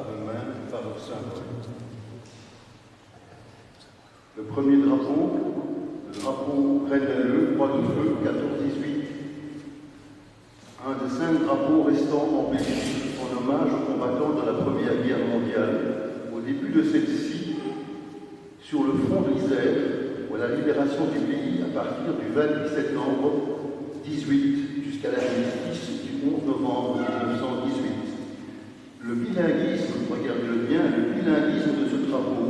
eux-mêmes, par leur symbole. Le premier drapeau, le drapeau Rennes-Lalleux, Croix de Feu, 14-18. Un des 5 drapeaux restants en Belgique en hommage aux combattants de la Première Guerre mondiale, au début de celle-ci, sur le front de l'Isère, où la libération du pays à partir du 28 septembre 18 jusqu'à l'armistice du 11 novembre 1918. Le bilinguisme, regardez-le bien, le bilinguisme de ce drapeau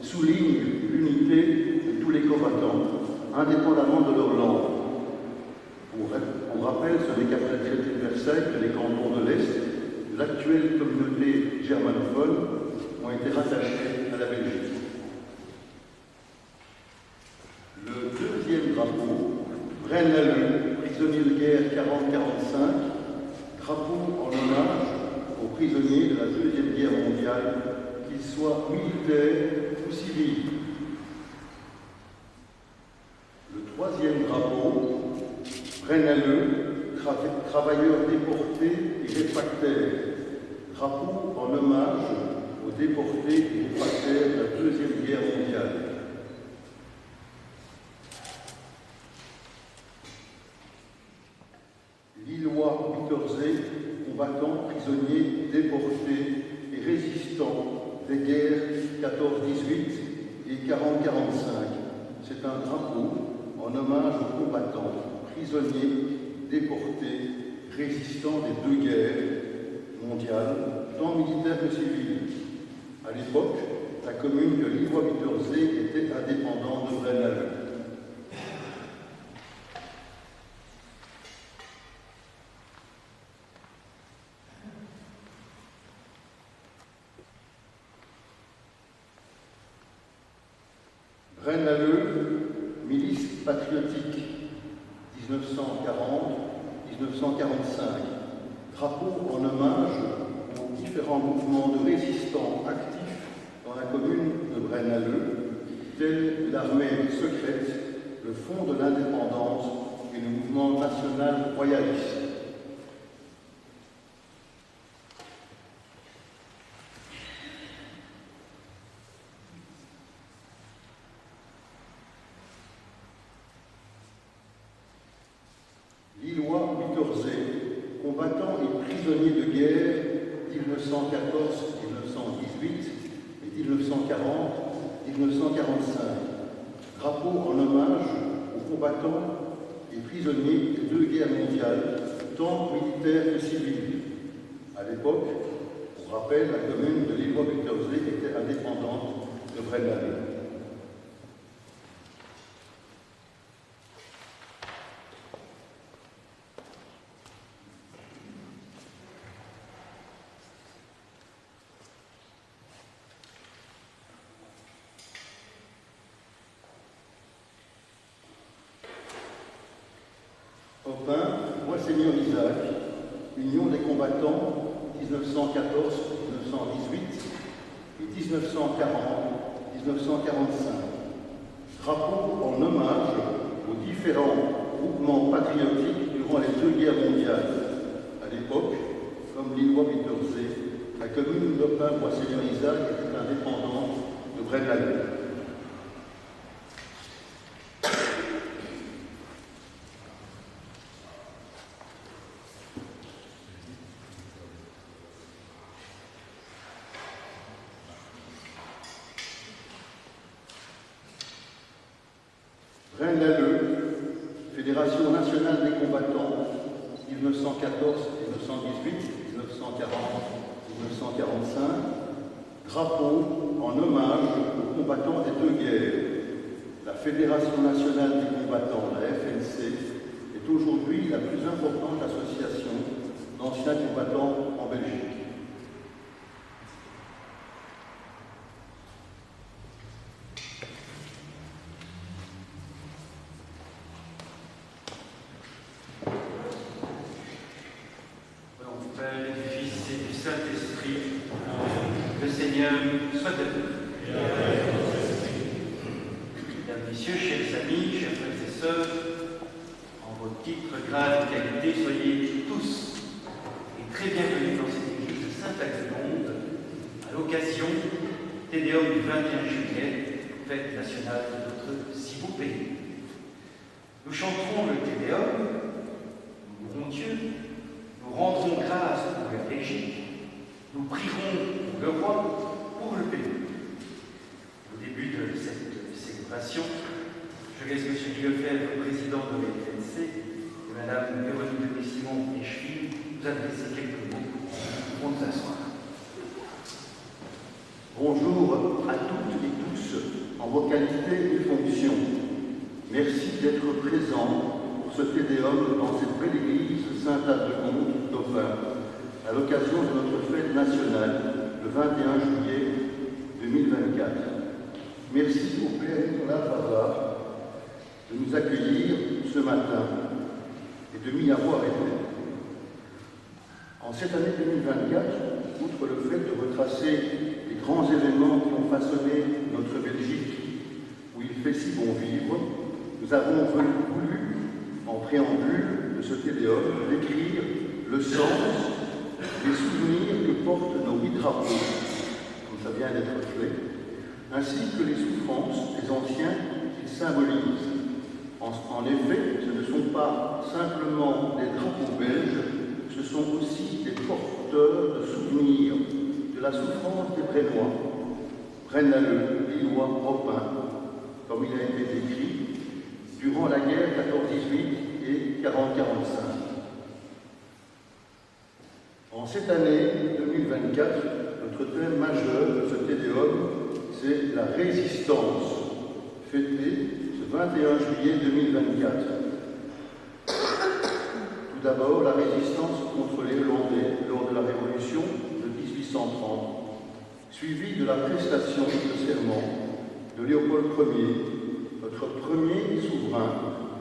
souligne l'unité de tous les combattants, indépendamment de leur langue. Pour rappel, ce n'est qu'après le traité de Versailles que les cantons de l'Est de l'actuelle communauté germanophone ont été rattachés à la Belgique. Le deuxième drapeau, Rennes-Lalleux, prisonnier de guerre 40-45, drapeau en hommage aux prisonniers de la Deuxième Guerre mondiale, qu'ils soient militaires ou civils. Le troisième drapeau, Rennes-Lalleux, travailleurs déportés et réfractaires, drapeau en hommage aux déportés et réfractaires de la Deuxième Guerre mondiale. Lillois Wittersee, combattants, prisonniers, déportés et résistants des guerres 14-18 et 40-45. C'est un drapeau en hommage aux combattants, prisonniers, déportés, résistants des 2 guerres mondiales, tant militaires que civiles. À l'époque, la commune de Lillois-Wittersee était indépendante de Rennes-Lalleux. Rennes-Lalleux, milice patriotique, 1940-1945, drapeau en hommage aux différents mouvements de résistants actifs dans la commune de Rennes-Lalleux, tels l'armée secrète, le Front de l'indépendance et le mouvement national royaliste. Lillois Wittersee, combattants et prisonniers de guerre 1914-1918 et 1940-1945. Drapeau en hommage aux combattants et prisonniers des 2 guerres mondiales, tant militaires que civils. À l'époque, pour rappel, la commune de Lillois-Wittersee était indépendante de Rennes-Lalleux. Aupin, Monseigneur Isaac, Union des combattants 1914-1918 et 1940-1945. Drapeau en hommage aux différents groupements patriotiques durant les 2 guerres mondiales. À l'époque, comme Lillois-Wittersee, la commune d'Aupin, Monseigneur Isaac était indépendante de Rennes-Lalleux. Rennes-Lalleux, Fédération nationale des combattants, 1914-1918, 1940-1945, drapeau en hommage aux combattants des 2 guerres. La Fédération nationale des combattants, la FNC, est aujourd'hui la plus importante association d'anciens combattants en Belgique. Père, du Fils et du Saint-Esprit, le Seigneur soit avec vous. Mesdames, Messieurs, chers amis, chers frères et sœurs, en vos titres, grades et qualités, soyez tous et très bienvenus dans cette église de Saint-Alexandre, occasion Tédéum du 21 juillet, fête nationale de notre si beau pays. Nous chanterons le Tédéum, nous louerons Dieu, nous rendrons grâce pour la Belgique, nous prierons pour le roi, pour le pays. Au début de cette célébration, je laisse M. Lefebvre, président de l'ENC, et Mme Véronique Denis-Simon et Cheville vous adresser quelques mots pour nous asseoir. Bonjour à toutes et tous en vos qualités et fonctions. Merci d'être présents pour ce Tédéum dans cette belle église Saint-Aldegonde, Dauphin, à l'occasion de notre fête nationale, le 21 juillet 2024. Merci au Père Nicolas Favard de nous accueillir ce matin et de m'y avoir été. En cette année 2024, outre le fait de retracer les grands événements qui ont façonné notre Belgique, où il fait si bon vivre, nous avons voulu, en préambule de ce Tédéum, décrire le sens, les souvenirs que portent nos 8 drapeaux, comme ça vient d'être fait, ainsi que les souffrances des anciens qu'ils symbolisent. En effet, ce ne sont pas simplement des drapeaux belges, ce sont aussi des porteurs de souvenirs de la souffrance des Brennois, Brennaleux, Lillois, Robin, comme il a été décrit, durant la guerre 14-18 et 40-45. En cette année 2024, notre thème majeur de ce Tédéum, c'est la résistance, fêtée ce 21 juillet 2024. Tout d'abord, la résistance contre les Hollandais lors de la Révolution de 1830, suivie de la prestation de serment de Léopold Ier, notre premier souverain,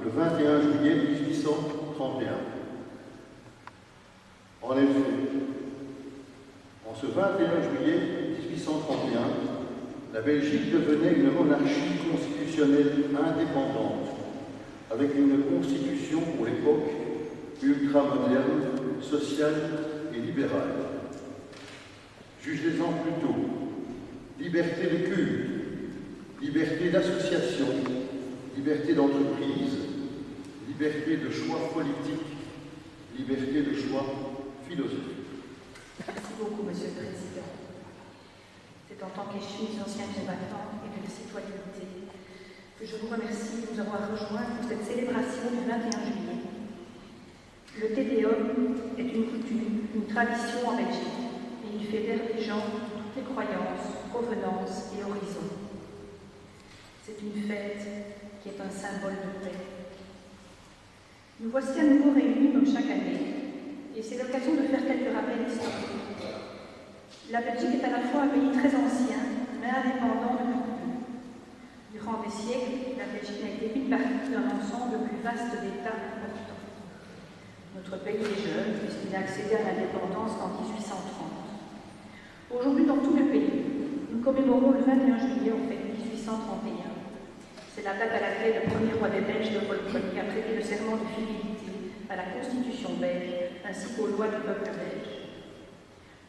le 21 juillet 1831. En effet, en ce 21 juillet 1831, la Belgique devenait une monarchie constitutionnelle indépendante, avec une constitution pour l'époque ultramoderne, sociale et libérale. Jugez-en plutôt liberté de culte, liberté d'association, liberté d'entreprise, liberté de choix politique, liberté de choix philosophique. Merci beaucoup, Monsieur le Président. C'est en tant qu'échus anciens combattants et de citoyenneté que je vous remercie de nous avoir rejoints pour cette célébration du 21 juillet. Le Tédéum est une coutume, une tradition en Belgique, et il fédère les gens de toutes les croyances, provenances et horizons. C'est une fête qui est un symbole de paix. Nous voici à nouveau réunis comme chaque année, et c'est l'occasion de faire quelques rappels historiques. La Belgique est à la fois un pays très ancien, mais indépendant depuis peu. Durant des siècles, la Belgique n'a été qu'une partie d'un ensemble plus vaste d'États importants. Notre pays est jeune, puisqu'il a accédé à l'indépendance en 1830. Aujourd'hui, dans tout le pays, nous commémorons le 21 juillet en fait 1831. C'est la date à laquelle le premier roi des Belges, Léopold Ier, a prêté le serment de fidélité à la Constitution belge ainsi qu'aux lois du peuple belge.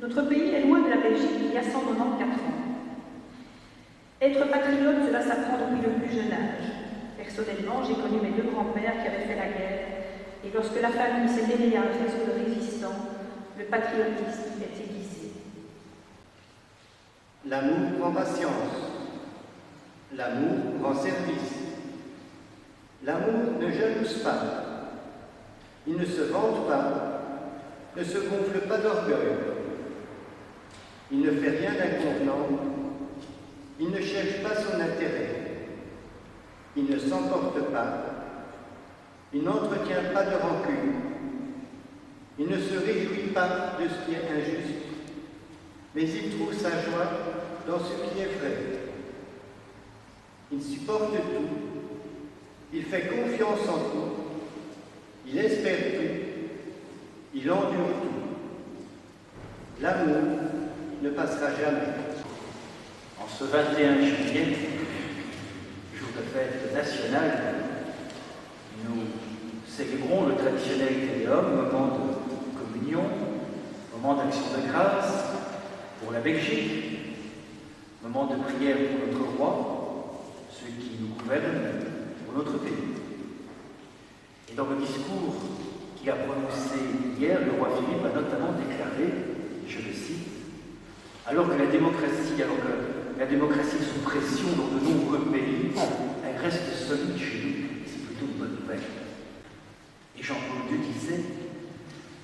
Notre pays est loin de la Belgique il y a 194 ans. Être patriote, cela s'apprend depuis le plus jeune âge. Personnellement, j'ai connu mes 2 grands-pères qui avaient fait la guerre, et lorsque la famille s'est mêlée à un réseau de résistants, le patriotisme est aiguisé. L'amour prend patience. L'amour rend service. L'amour ne jalouse pas. Il ne se vante pas, ne se gonfle pas d'orgueil. Il ne fait rien d'inconvenant. Il ne cherche pas son intérêt. Il ne s'emporte pas. Il n'entretient pas de rancune. Il ne se réjouit pas de ce qui est injuste, mais il trouve sa joie dans ce qui est vrai. Il supporte tout. Il fait confiance en tout. Il espère tout. Il endure tout. L'amour ne passera jamais. En ce 21 juillet, jour de fête nationale, nous célébrons le traditionnel Tédéum, moment de communion, moment d'action de grâce pour la Belgique, moment de prière pour notre roi, ceux qui nous gouvernent, pour notre pays. Et dans le discours qu'il a prononcé hier, le roi Philippe a notamment déclaré, je le cite, alors que la démocratie est sous pression dans de nombreux pays, elle reste solide chez nous. C'est plutôt une bonne nouvelle. Et Jean-Paul II disait,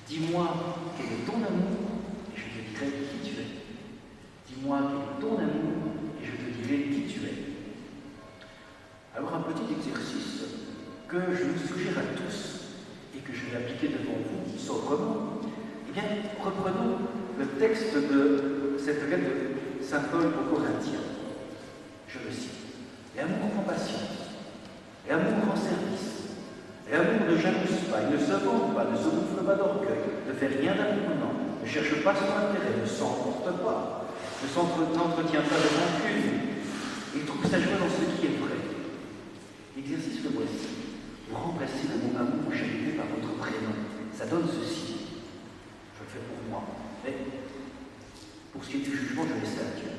dis-moi quel est ton amour, et je te dirai qui tu es. Dis-moi quel est ton amour, et je te dirai qui tu es. Alors un petit exercice que je vous suggère à tous, et que je vais appliquer devant vous sobrement, eh bien, reprenons le texte de cette lettre de Saint Paul aux Corinthiens. Je le cite. L'amour en patience, l'amour en service, l'amour ne jalouse pas, il ne se vante pas, ne se gonfle pas d'orgueil, ne fait rien d'imprudent, ne cherche pas son intérêt, ne s'emporte pas, n'entretient pas de rancune, il trouve sa joie dans ce qui est vrai. L'exercice le voici. Vous remplacez le mot amour ou charité par votre prénom. Ça donne ceci. Je le fais pour moi. Mais pour ce qui est du jugement, je laisse à Dieu.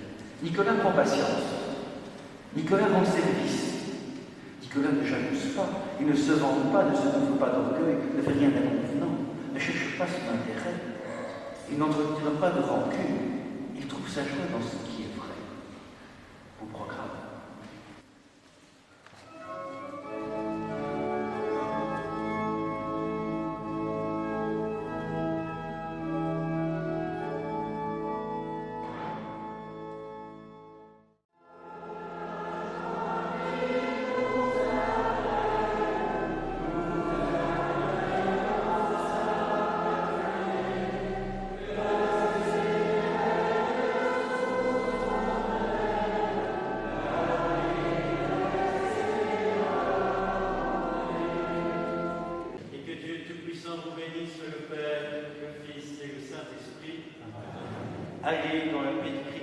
Nicolas prend patience. Nicolas rend service. Nicolas ne jalouse pas. Il ne se vante pas, ne se gonfle pas d'orgueil, ne fait rien d'inconvenant, ne cherche pas son intérêt. Il n'entretient pas de rancune. Il trouve sa joie dans ce qui est vrai. Au programme. Vous bénisse le Père, le Fils et le Saint-Esprit. Allez dans la paix du Christ.